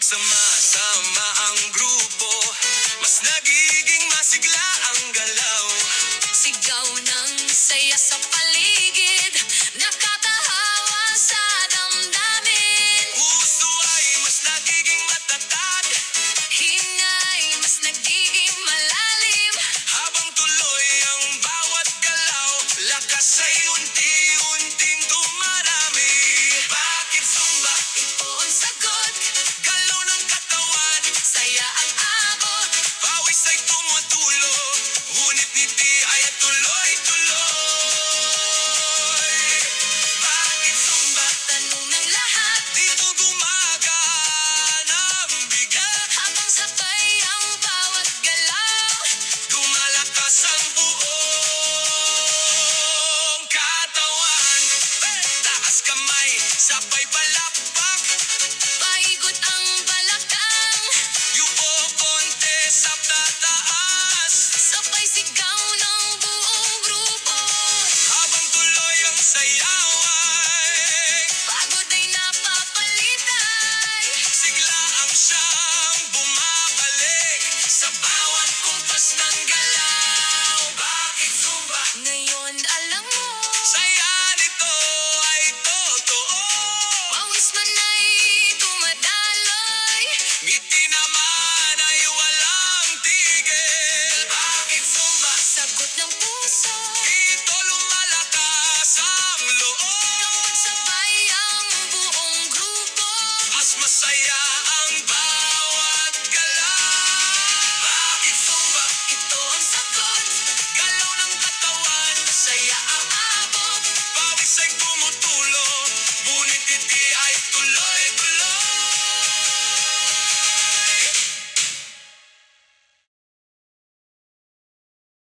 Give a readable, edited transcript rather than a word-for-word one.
sama-sama ang grupo, mas nagiging masigla ang galaw. Sigaw ng saya sa paligid, nakakahawa sa damdamin. Puso ay mas nagiging matatag, Hingay mas nagiging malalim. habang tuloy ang bawat galaw, lakas ay unti-unting dumarami. Bakit Zumba? Ito ang sagot, Galaw ng katawan, saya ang abot. pawis ay tumutulo, ngunit ngiti ay tuloy-tuloy. Bakit Zumba? Tanong ng lahat, Dito gumagana ang bigat, habang sabay ang bawat galaw. lumalakas ang buong katawan. Taas kamay, sabay palakpak, Paikot ang balakang, yuko konti sa tataas. sabay sigaw ng buong grupo. Habang tuloy ang sayaway, Pagod ay napapalitay. sigla ang siyang bumabalik sa bawat kumpas ng galaw. Bakit Zumba? Ngayon alam mo, Saya nito ay totoo. pawis man ay dumadaloy. Ngiti naman ay walang tigil. Bakit Zumba? Sagot ng puso, Dito lumalakas ang loob. kapag sabay ang buong grupo. Mas masaya ang bawat galaw. Bakit Zumba? Ito ang sagot,